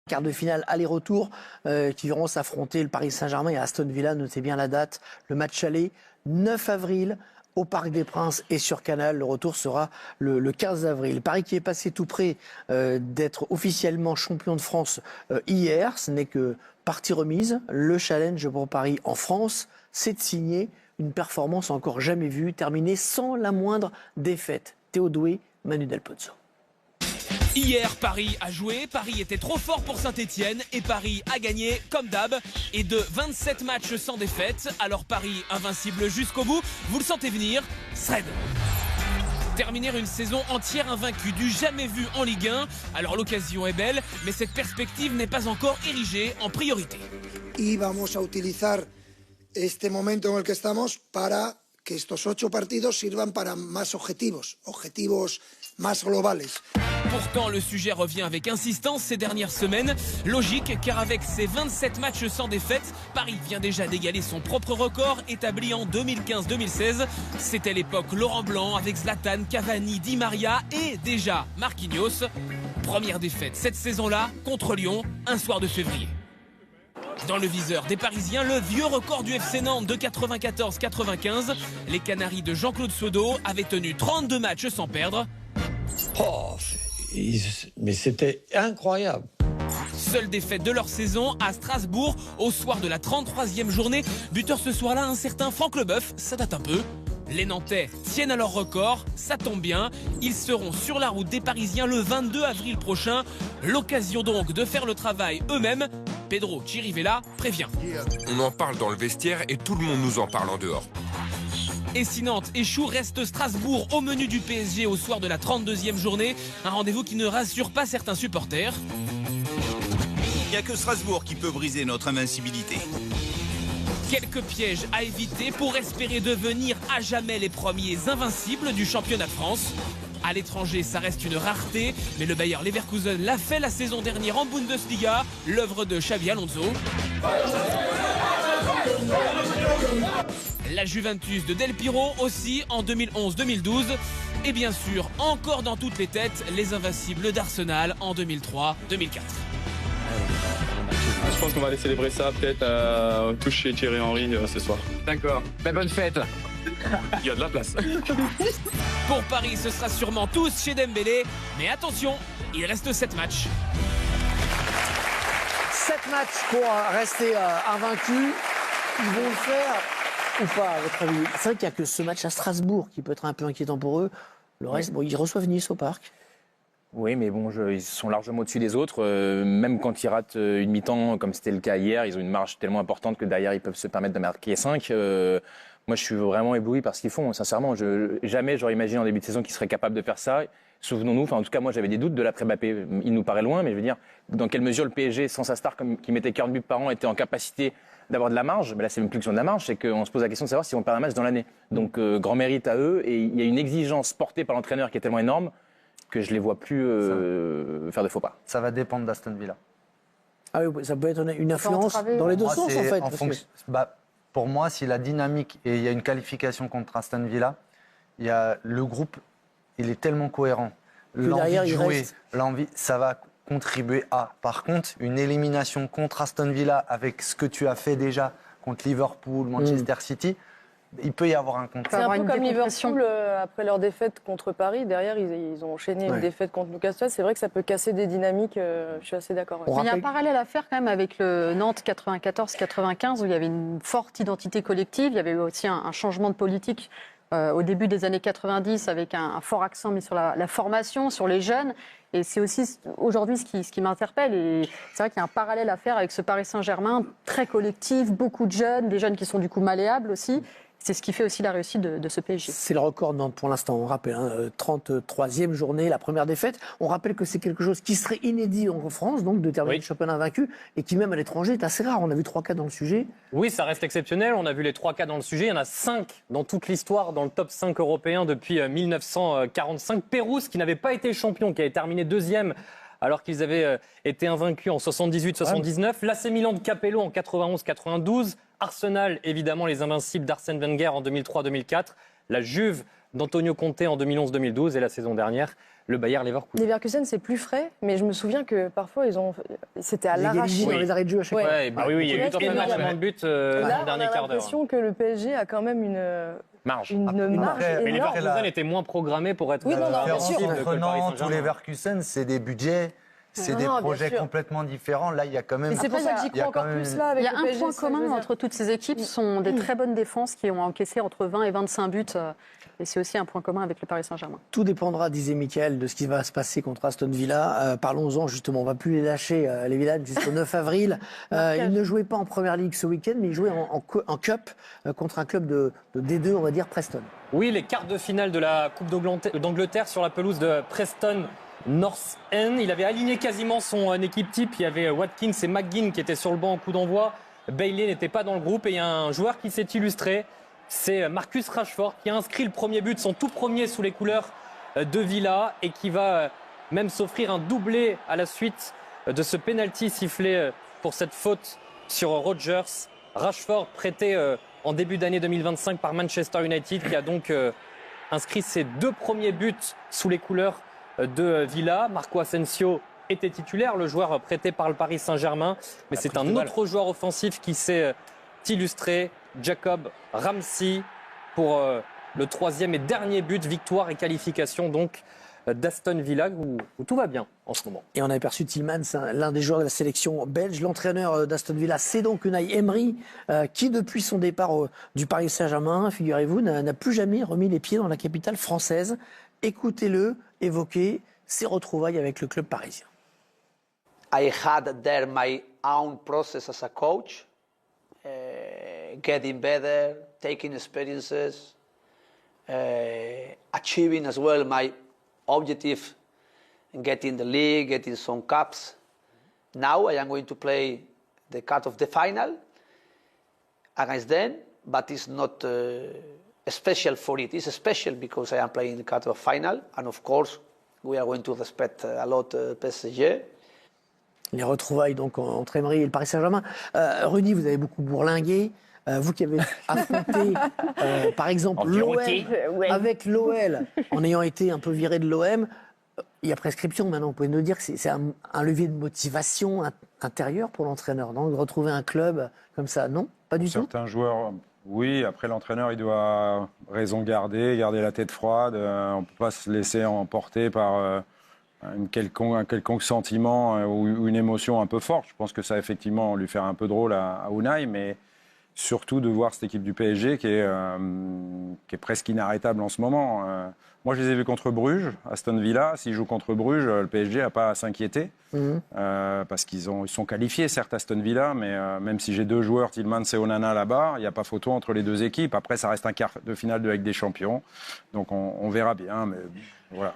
Quart de finale aller-retour qui verront s'affronter le Paris Saint-Germain et Aston Villa. Notez bien la date. Le match aller, 9 avril, au Parc des Princes et sur Canal. Le retour sera le 15 avril. Paris qui est passé tout près d'être officiellement champion de France hier. Ce n'est que partie remise. Le challenge pour Paris en France, c'est de signer une performance encore jamais vue, terminée sans la moindre défaite. Théo Doué, Manu Del Pozzo. Hier, Paris a joué, Paris était trop fort pour Saint-Etienne et Paris a gagné comme d'hab. Et de 27 matchs sans défaite, alors Paris invincible jusqu'au bout, vous le sentez venir, Sred. Terminer une saison entière invaincue, du jamais vu en Ligue 1. Alors l'occasion est belle, mais cette perspective n'est pas encore érigée en priorité. Y vamos a utilizar este momento en el que estamos para que estos 8 partidos sirvan para más objetivos más globales. Pourtant, le sujet revient avec insistance ces dernières semaines. Logique, car avec ses 27 matchs sans défaite, Paris vient déjà d'égaler son propre record établi en 2015-2016. C'était l'époque Laurent Blanc avec Zlatan, Cavani, Di Maria et déjà Marquinhos. Première défaite cette saison-là contre Lyon, un soir de février. Dans le viseur des Parisiens, le vieux record du FC Nantes de 94-95. Les Canaries de Jean-Claude Sodo avaient tenu 32 matchs sans perdre. Oh, mais c'était incroyable. Seule défaite de leur saison à Strasbourg au soir de la 33e journée. Buteur ce soir-là, un certain Franck Leboeuf, ça date un peu. Les Nantais tiennent à leur record, ça tombe bien. Ils seront sur la route des Parisiens le 22 avril prochain. L'occasion donc de faire le travail eux-mêmes. Pedro Chirivella prévient. On en parle dans le vestiaire et tout le monde nous en parle en dehors. Et si Nantes échoue, reste Strasbourg au menu du PSG au soir de la 32e journée. Un rendez-vous qui ne rassure pas certains supporters. Il n'y a que Strasbourg qui peut briser notre invincibilité. Quelques pièges à éviter pour espérer devenir à jamais les premiers invincibles du championnat de France. À l'étranger, ça reste une rareté, mais le Bayer Leverkusen l'a fait la saison dernière en Bundesliga, l'œuvre de Xabi Alonso. La Juventus de Del Piro aussi en 2011-2012. Et bien sûr, encore dans toutes les têtes, les invincibles d'Arsenal en 2003-2004. Je pense qu'on va aller célébrer ça peut-être tous chez Thierry Henry ce soir. D'accord, bonne fête. Il y a de la place. Pour Paris, ce sera sûrement tous chez Dembélé. Mais attention, il reste 7 matchs. 7 matchs pour rester invaincus. Ils vont le faire ou pas, à votre avis? C'est vrai qu'il n'y a que ce match à Strasbourg qui peut être un peu inquiétant pour eux. Le reste, bon, ils reçoivent Nice au Parc. Oui, mais bon, ils sont largement au-dessus des autres. Même quand ils ratent une mi-temps, comme c'était le cas hier, ils ont une marge tellement importante que derrière, ils peuvent se permettre de marquer 5. Moi, je suis vraiment ébloui par ce qu'ils font. Sincèrement, jamais j'aurais imaginé en début de saison qu'ils seraient capables de faire ça. Souvenons-nous, en tout cas, moi, j'avais des doutes de l'après-Mbappé. Il nous paraît loin, mais je veux dire, dans quelle mesure le PSG, sans sa star qui mettait 40 buts par an, était en capacité d'avoir de la marge. Mais là, c'est même plus que de la marge, c'est qu'on se pose la question de savoir si on perd un match dans l'année. Donc, grand mérite à eux. Et il y a une exigence portée par l'entraîneur qui est tellement énorme que je ne les vois plus faire de faux pas. Ça va dépendre d'Aston Villa. Ah oui, ça peut être une influence dans les deux sens, en fait. Pour moi, si la dynamique, et il y a une qualification contre Aston Villa, il y a le groupe, il est tellement cohérent. L'envie de jouer, ça va contribuer à. Par contre, une élimination contre Aston Villa avec ce que tu as fait déjà contre Liverpool, Manchester City, il peut y avoir un contre. C'est un peu comme Liverpool, après leur défaite contre Paris. Derrière, ils ont enchaîné une défaite contre Newcastle. C'est vrai que ça peut casser des dynamiques. Je suis assez d'accord. Il y a un parallèle à faire quand même avec le Nantes 94-95 où il y avait une forte identité collective. Il y avait aussi un changement de politique au début des années 90 avec un fort accent mis sur la formation, sur les jeunes. Et c'est aussi aujourd'hui ce qui m'interpelle. Et c'est vrai qu'il y a un parallèle à faire avec ce Paris Saint-Germain très collectif, beaucoup de jeunes, des jeunes qui sont du coup malléables aussi. C'est ce qui fait aussi la réussite de ce PSG. C'est le record Nantes pour l'instant, on rappelle, 33e journée, la première défaite. On rappelle que c'est quelque chose qui serait inédit en France, donc de terminer le championnat invaincu, et qui même à l'étranger est assez rare. On a vu 3 cas dans le sujet. Oui, ça reste exceptionnel. On a vu les 3 cas dans le sujet. Il y en a 5 dans toute l'histoire, dans le top 5 européen depuis 1945. Pérouse, qui n'avait pas été champion, qui avait terminé 2e alors qu'ils avaient été invaincus en 78-79. L'AC Milan de Capello en 91-92. Arsenal, évidemment, les invincibles d'Arsène Wenger en 2003-2004. La Juve d'Antonio Conte en 2011-2012 et la saison dernière, le Bayer Leverkusen. Leverkusen, c'est plus frais, mais je me souviens que parfois, c'était à l'arrache. Dans les arrêts de jeu à chaque fois. Ouais, oui, il y a eu énormément de buts dans le dernier quart d'heure. On a l'impression que le PSG a quand même une marge. Marge Mais énorme. Leverkusen était moins programmé pour être Oui, non, bien sûr. Entre Nantes ou Leverkusen, c'est des budgets. C'est des projets complètement différents. Là, il y a quand même. Mais c'est pour ça que j'y crois encore plus là. Il y a avec un le PSG, point commun entre toutes ces équipes, ce sont des très bonnes défenses qui ont encaissé entre 20 et 25 buts. Et c'est aussi un point commun avec le Paris Saint-Germain. Tout dépendra, disait Mickaël, de ce qui va se passer contre Aston Villa. Parlons-en justement, on ne va plus les lâcher, les Villanes, jusqu'au 9 avril. Ils ne jouaient pas en Première Ligue ce week-end, mais ils jouaient en Cup contre un club de D2, on va dire Preston. Oui, les quarts de finale de la Coupe d'Angleterre sur la pelouse de Preston North End. Il avait aligné quasiment son équipe type. Il y avait Watkins et McGinn qui étaient sur le banc au coup d'envoi. Bailey n'était pas dans le groupe et il y a un joueur qui s'est illustré. C'est Marcus Rashford qui a inscrit le premier but, son tout premier sous les couleurs de Villa et qui va même s'offrir un doublé à la suite de ce penalty sifflé pour cette faute sur Rodgers. Rashford prêté en début d'année 2025 par Manchester United qui a donc inscrit ses 2 premiers buts sous les couleurs de Villa. Marco Asensio était titulaire, le joueur prêté par le Paris Saint-Germain. Mais c'est un autre joueur offensif qui s'est illustré, Jacob Ramsey, pour le 3e et dernier but, victoire et qualification donc d'Aston Villa, où tout va bien en ce moment. Et on a aperçu Tielemans, l'un des joueurs de la sélection belge. L'entraîneur d'Aston Villa, c'est donc Unai Emery, qui depuis son départ du Paris Saint-Germain, figurez-vous, n'a plus jamais remis les pieds dans la capitale française. Écoutez-le évoquer ses retrouvailles avec le club parisien. I had there my own process as a coach, getting better, taking experiences, achieving as well my objective in getting the league, getting some cups. Now I am going to play the cut of the final against them, but it's not special for it. It's special because I am playing the cut of final, and of course we are going to respect a lot PSG. Les retrouvailles donc entre Emery et le Paris Saint-Germain. Rudy, vous avez beaucoup bourlingué. Vous qui avez affronté, par exemple, l'OM avec l'OL, en ayant été un peu viré de l'OM, il y a prescription maintenant. Vous pouvez nous dire que c'est un levier de motivation intérieure pour l'entraîneur, non, de retrouver un club comme ça, non? Pas du tout. Certains joueurs, oui. Après, l'entraîneur, il doit raison garder la tête froide. On ne peut pas se laisser emporter par un quelconque sentiment ou une émotion un peu forte. Je pense que ça, effectivement, lui faire un peu drôle à Unai, mais surtout de voir cette équipe du PSG qui est presque inarrêtable en ce moment. Moi, je les ai vus contre Bruges, Aston Villa. S'ils jouent contre Bruges, le PSG n'a pas à s'inquiéter. Parce qu'ils sont qualifiés, certes, Aston Villa, mais même si j'ai 2 joueurs, Tielemans et Onana là-bas, il n'y a pas photo entre les 2 équipes. Après, ça reste un quart de finale de Ligue des Champions. Donc, on verra bien. Mais voilà.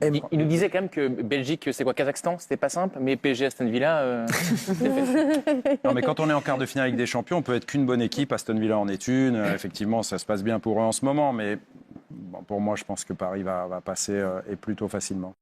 Il nous disait quand même que Belgique, c'est quoi, Kazakhstan, c'était pas simple, mais PSG Aston Villa. Non, mais quand on est en quart de finale avec des champions, on peut être qu'une bonne équipe. Aston Villa en est une. Effectivement, ça se passe bien pour eux en ce moment, mais bon, pour moi, je pense que Paris va passer et plutôt facilement.